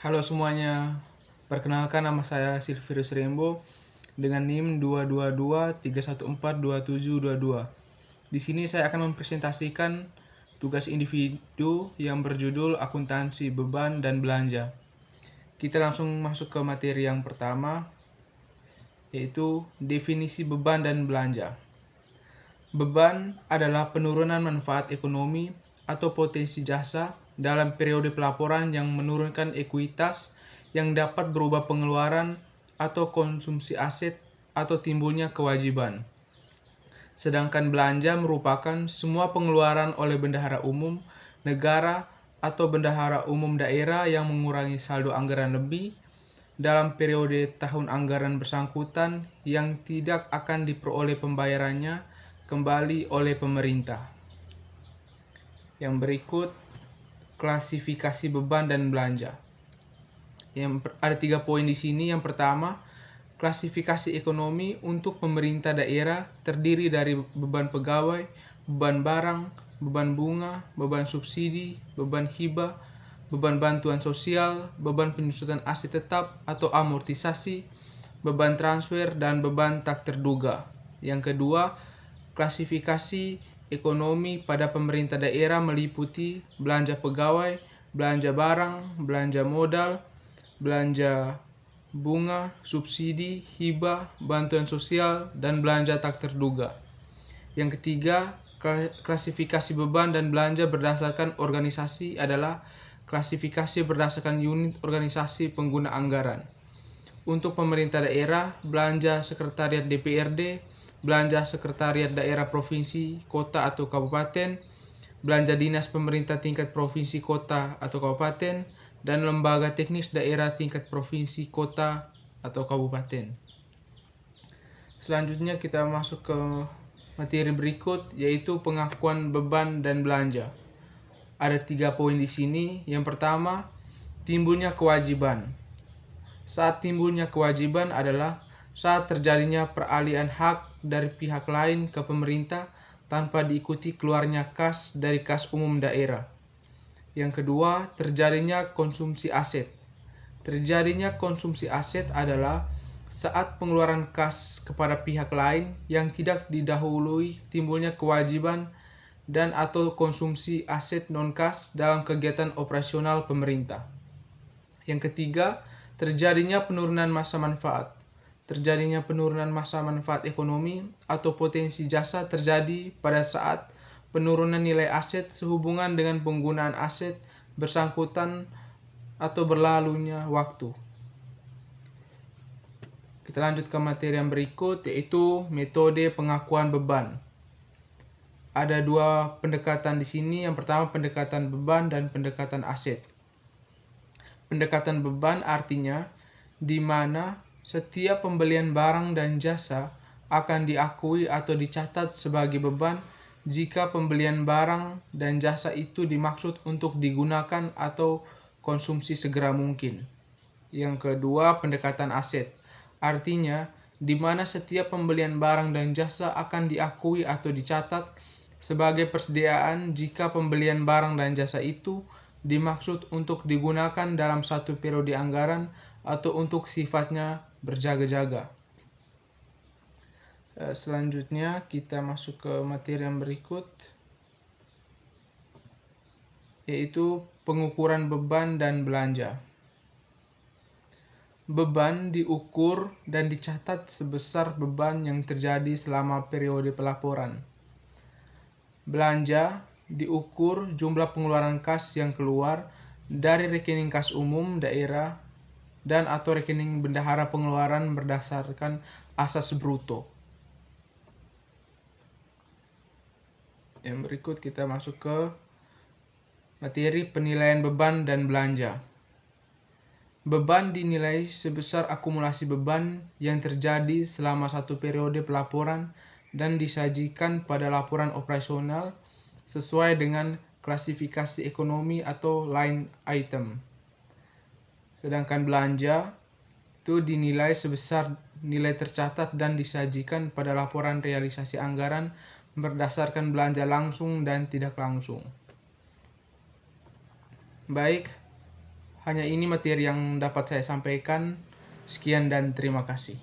Halo semuanya, perkenalkan nama saya Silvirus Rembo dengan NIM 22231422722. Di sini saya akan mempresentasikan tugas individu yang berjudul akuntansi beban dan belanja. Kita langsung masuk ke materi yang pertama, yaitu definisi beban dan belanja. Beban adalah penurunan manfaat ekonomi atau potensi jasa dalam periode pelaporan yang menurunkan ekuitas yang dapat berubah pengeluaran atau konsumsi aset atau timbulnya kewajiban. Sedangkan belanja merupakan semua pengeluaran oleh bendahara umum negara atau bendahara umum daerah yang mengurangi saldo anggaran lebih dalam periode tahun anggaran bersangkutan yang tidak akan diperoleh pembayarannya kembali oleh pemerintah. Yang berikut klasifikasi beban dan belanja. Ada 3 poin di sini. Yang pertama, klasifikasi ekonomi untuk pemerintah daerah terdiri dari beban pegawai, beban barang, beban bunga, beban subsidi, beban hibah, beban bantuan sosial, beban penyusutan aset tetap atau amortisasi, beban transfer, dan beban tak terduga. Yang kedua, klasifikasi ekonomi pada pemerintah daerah meliputi belanja pegawai, belanja barang, belanja modal, belanja bunga, subsidi, hibah, bantuan sosial, dan belanja tak terduga. Yang ketiga, klasifikasi beban dan belanja berdasarkan organisasi adalah klasifikasi berdasarkan unit organisasi pengguna anggaran. Untuk pemerintah daerah, belanja sekretariat DPRD, belanja sekretariat daerah provinsi, kota atau kabupaten, belanja dinas pemerintah tingkat provinsi, kota atau kabupaten, dan lembaga teknis daerah tingkat provinsi, kota atau kabupaten. Selanjutnya kita masuk ke materi berikut, yaitu pengakuan beban dan belanja. Ada 3 poin di sini. Yang pertama, timbulnya kewajiban. Saat timbulnya kewajiban adalah saat terjadinya peralihan hak dari pihak lain ke pemerintah tanpa diikuti keluarnya kas dari kas umum daerah. Yang kedua, terjadinya konsumsi aset. Terjadinya konsumsi aset adalah saat pengeluaran kas kepada pihak lain yang tidak didahului timbulnya kewajiban dan atau konsumsi aset non-kas dalam kegiatan operasional pemerintah. Yang ketiga, terjadinya penurunan massa manfaat. Terjadinya penurunan massa manfaat ekonomi atau potensi jasa terjadi pada saat penurunan nilai aset sehubungan dengan penggunaan aset bersangkutan atau berlalunya waktu. Kita lanjut ke materi yang berikut, yaitu metode pengakuan beban. Ada 2 pendekatan di sini. Yang pertama, pendekatan beban dan pendekatan aset. Pendekatan beban artinya di mana setiap pembelian barang dan jasa akan diakui atau dicatat sebagai beban jika pembelian barang dan jasa itu dimaksud untuk digunakan atau konsumsi segera mungkin. Yang kedua, pendekatan aset. Artinya, di mana setiap pembelian barang dan jasa akan diakui atau dicatat sebagai persediaan jika pembelian barang dan jasa itu dimaksud untuk digunakan dalam satu periode anggaran atau untuk sifatnya berjaga-jaga. Selanjutnya kita masuk ke materi yang berikut, yaitu pengukuran beban dan belanja. Beban diukur dan dicatat sebesar beban yang terjadi selama periode pelaporan. Belanja diukur jumlah pengeluaran kas yang keluar dari rekening kas umum daerah dan atau rekening bendahara pengeluaran berdasarkan asas bruto. Yang berikut kita masuk ke materi penilaian beban dan belanja. Beban dinilai sebesar akumulasi beban yang terjadi selama satu periode pelaporan dan disajikan pada laporan operasional sesuai dengan klasifikasi ekonomi atau line item. Sedangkan belanja itu dinilai sebesar nilai tercatat dan disajikan pada laporan realisasi anggaran berdasarkan belanja langsung dan tidak langsung. Baik, hanya ini materi yang dapat saya sampaikan. Sekian dan terima kasih.